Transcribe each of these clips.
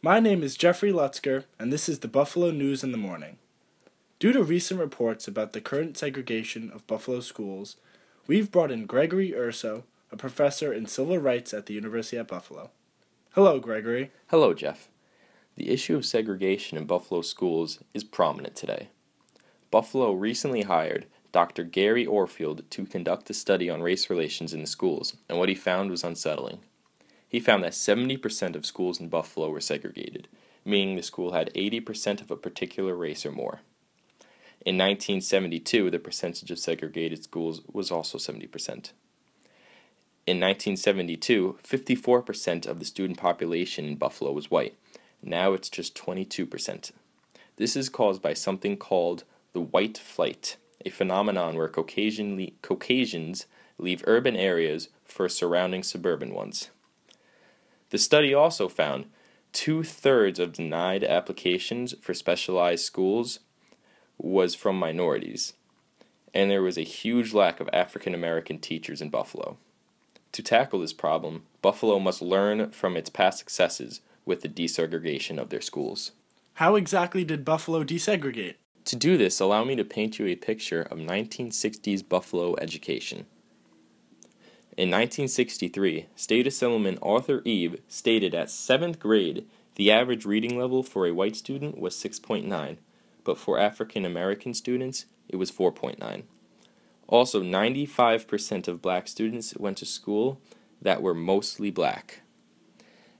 My name is Jeffrey Lutzker, and this is the Buffalo News in the Morning. Due to recent reports about the current segregation of Buffalo schools, we've brought in Gregory Urso, a professor in civil rights at the University at Buffalo. Hello, Gregory. Hello, Jeff. The issue of segregation in Buffalo schools is prominent today. Buffalo recently hired Dr. Gary Orfield to conduct a study on race relations in the schools, and what he found was unsettling. He found that 70% of schools in Buffalo were segregated, meaning the school had 80% of a particular race or more. In 1972, the percentage of segregated schools was also 70%. In 1972, 54% of the student population in Buffalo was white. Now it's just 22%. This is caused by something called the white flight, a phenomenon where Caucasians leave urban areas for surrounding suburban ones. The study also found 2/3 of denied applications for specialized schools was from minorities, and there was a huge lack of African American teachers in Buffalo. To tackle this problem, Buffalo must learn from its past successes with the desegregation of their schools. How exactly did Buffalo desegregate? To do this, allow me to paint you a picture of 1960s Buffalo education. In 1963, State Assemblyman Arthur Eve stated at 7th grade the average reading level for a white student was 6.9, but for African American students it was 4.9. Also, 95% of black students went to school that were mostly black.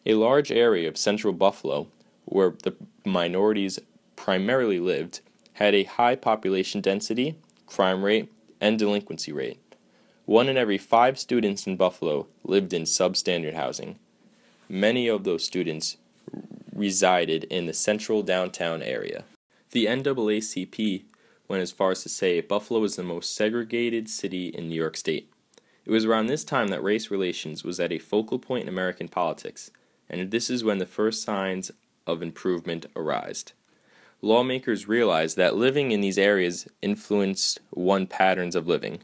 A large area of central Buffalo, where the minorities primarily lived, had a high population density, crime rate, and delinquency rate. 1 in every 5 students in Buffalo lived in substandard housing. Many of those students resided in the central downtown area. The NAACP went as far as to say Buffalo is the most segregated city in New York State. It was around this time that race relations was at a focal point in American politics, and this is when the first signs of improvement arose. Lawmakers realized that living in these areas influenced one's patterns of living.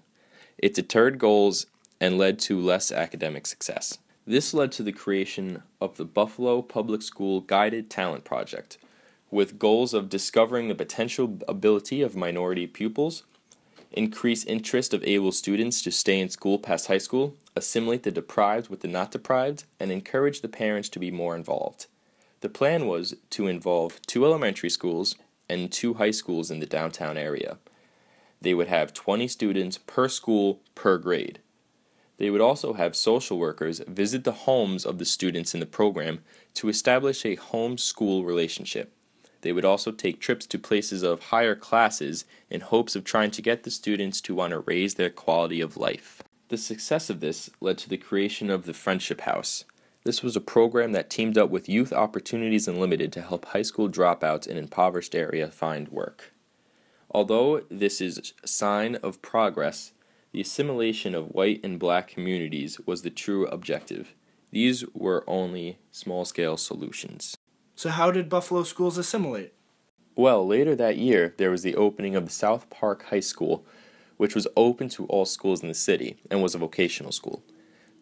It deterred goals and led to less academic success. This led to the creation of the Buffalo Public School Guided Talent Project, with goals of discovering the potential ability of minority pupils, increase interest of able students to stay in school past high school, assimilate the deprived with the not deprived, and encourage the parents to be more involved. The plan was to involve 2 elementary schools and 2 high schools in the downtown area. They would have 20 students per school per grade. They would also have social workers visit the homes of the students in the program to establish a home-school relationship. They would also take trips to places of higher classes in hopes of trying to get the students to want to raise their quality of life. The success of this led to the creation of the Friendship House. This was a program that teamed up with Youth Opportunities Unlimited to help high school dropouts in impoverished areas find work. Although this is a sign of progress, the assimilation of white and black communities was the true objective. These were only small-scale solutions. So how did Buffalo schools assimilate? Well, later that year, there was the opening of the South Park High School, which was open to all schools in the city and was a vocational school.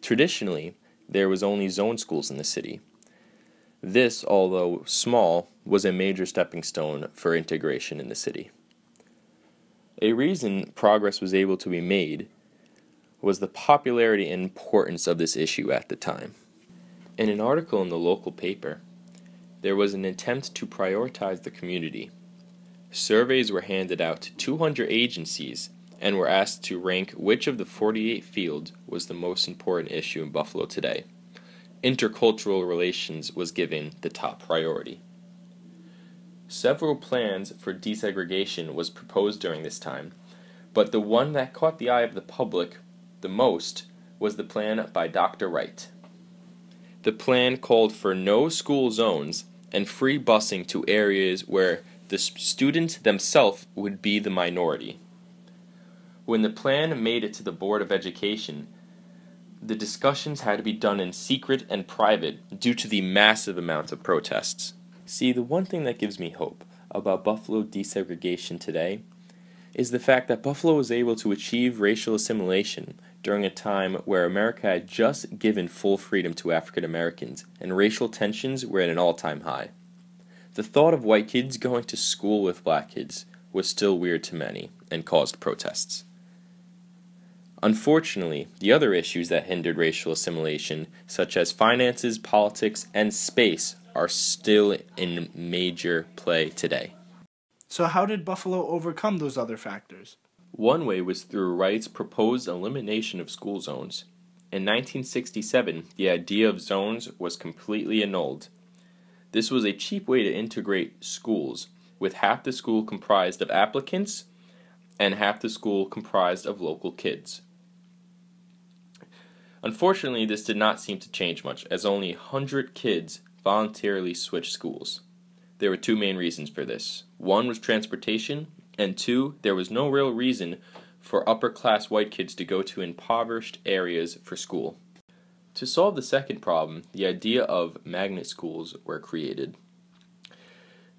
Traditionally, there was only zone schools in the city. This, although small, was a major stepping stone for integration in the city. A reason progress was able to be made was the popularity and importance of this issue at the time. In an article in the local paper, there was an attempt to prioritize the community. Surveys were handed out to 200 agencies and were asked to rank which of the 48 fields was the most important issue in Buffalo today. Intercultural relations was given the top priority. Several plans for desegregation was proposed during this time, but the one that caught the eye of the public the most was the plan by Dr. Wright. The plan called for no school zones and free busing to areas where the students themselves would be the minority. When the plan made it to the Board of Education, the discussions had to be done in secret and private due to the massive amount of protests. See, the one thing that gives me hope about Buffalo desegregation today is the fact that Buffalo was able to achieve racial assimilation during a time where America had just given full freedom to African Americans, and racial tensions were at an all-time high. The thought of white kids going to school with black kids was still weird to many, and caused protests. Unfortunately, the other issues that hindered racial assimilation, such as finances, politics, and space, are still in major play today. So how did Buffalo overcome those other factors? One way was through Wright's proposed elimination of school zones. In 1967, the idea of zones was completely annulled. This was a cheap way to integrate schools, with half the school comprised of applicants and half the school comprised of local kids. Unfortunately, this did not seem to change much, as only 100 kids voluntarily switched schools. There were two main reasons for this. One was transportation, and two, there was no real reason for upper-class white kids to go to impoverished areas for school. To solve the second problem, the idea of magnet schools were created.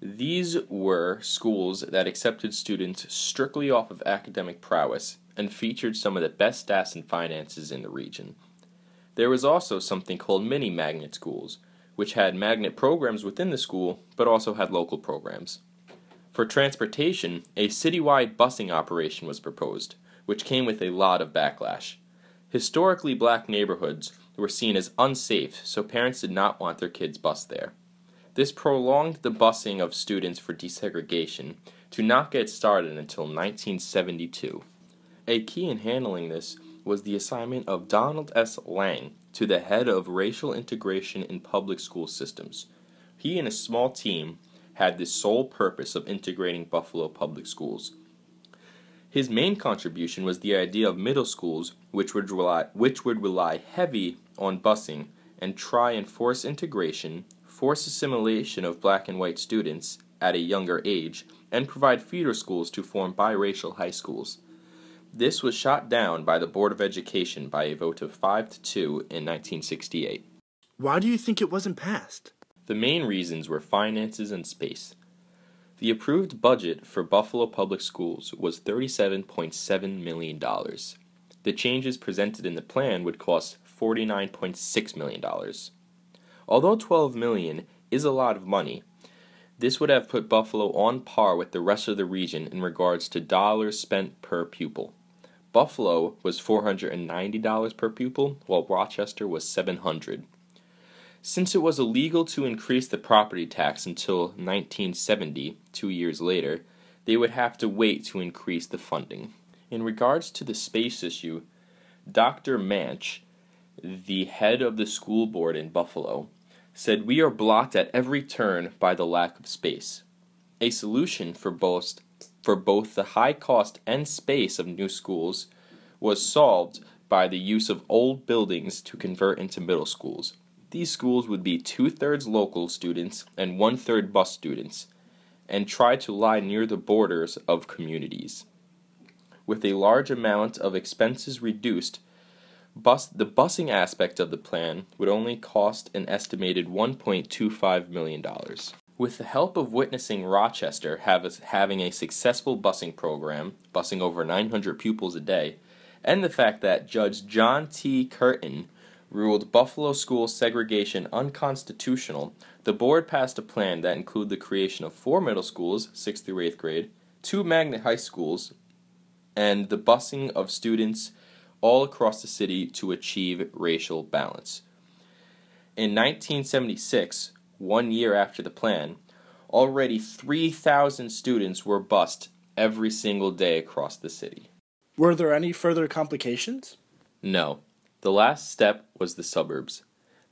These were schools that accepted students strictly off of academic prowess and featured some of the best stats and finances in the region. There was also something called mini magnet schools, which had magnet programs within the school, but also had local programs. For transportation, a citywide busing operation was proposed, which came with a lot of backlash. Historically black neighborhoods were seen as unsafe, so parents did not want their kids bused there. This prolonged the busing of students for desegregation to not get started until 1972. A key in handling this was the assignment of Donald S. Lang to the head of racial integration in public school systems. He and a small team had the sole purpose of integrating Buffalo public schools. His main contribution was the idea of middle schools, which would rely heavy on busing and try and force integration, force assimilation of black and white students at a younger age, and provide feeder schools to form biracial high schools. This was shot down by the Board of Education by a vote of 5-2 in 1968. Why do you think it wasn't passed? The main reasons were finances and space. The approved budget for Buffalo Public Schools was $37.7 million. The changes presented in the plan would cost $49.6 million. Although $12 million is a lot of money, this would have put Buffalo on par with the rest of the region in regards to dollars spent per pupil. Buffalo was $490 per pupil, while Rochester was $700. Since it was illegal to increase the property tax until 1970, 2 years later, they would have to wait to increase the funding. In regards to the space issue, Dr. Manch, the head of the school board in Buffalo, said, "We are blocked at every turn by the lack of space." A solution for both the high cost and space of new schools was solved by the use of old buildings to convert into middle schools. These schools would be 2/3 local students and 1/3 bus students, and try to lie near the borders of communities. With a large amount of expenses reduced, the busing aspect of the plan would only cost an estimated $1.25 million. With the help of witnessing Rochester having a successful busing program, busing over 900 pupils a day, and the fact that Judge John T. Curtin ruled Buffalo school segregation unconstitutional, the board passed a plan that included the creation of 4 middle schools, 6th through 8th grade, 2 magnet high schools, and the busing of students all across the city to achieve racial balance. In 1976, 1 year after the plan, already 3,000 students were bused every single day across the city. Were there any further complications? No. The last step was the suburbs.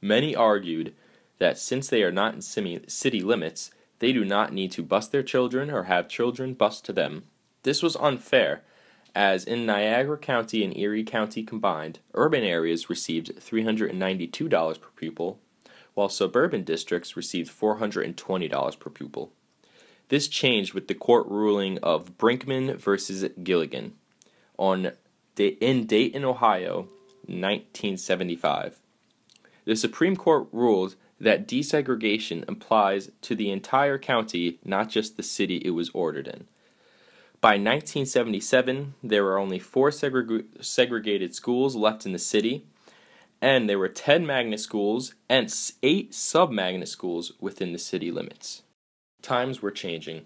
Many argued that since they are not in city limits, they do not need to bus their children or have children bused to them. This was unfair, as in Niagara County and Erie County combined, urban areas received $392 per pupil, while suburban districts received $420 per pupil. This changed with the court ruling of Brinkman versus Gilligan in Dayton, Ohio, 1975. The Supreme Court ruled that desegregation applies to the entire county, not just the city it was ordered in. By 1977, there were only 4 segregated schools left in the city, and there were 10 magnet schools and 8 sub-magnet schools within the city limits. Times were changing.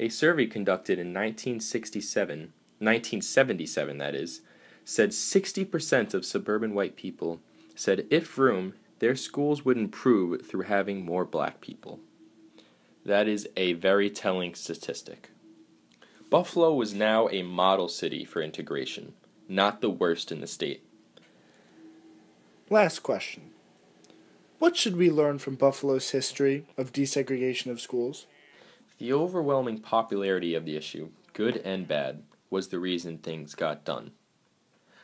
A survey conducted in 1977 that is, said 60% of suburban white people said if room, their schools would improve through having more black people. That is a very telling statistic. Buffalo was now a model city for integration, not the worst in the state. Last question. What should we learn from Buffalo's history of desegregation of schools? The overwhelming popularity of the issue, good and bad, was the reason things got done.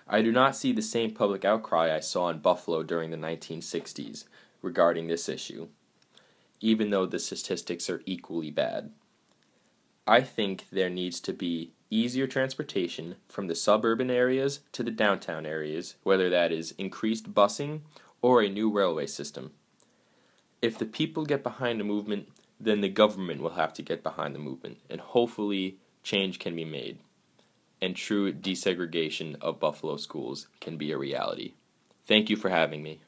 I do not see the same public outcry I saw in Buffalo during the 1960s regarding this issue, even though the statistics are equally bad. I think there needs to be easier transportation from the suburban areas to the downtown areas, whether that is increased busing or a new railway system. If the people get behind the movement, then the government will have to get behind the movement, and hopefully change can be made, and true desegregation of Buffalo schools can be a reality. Thank you for having me.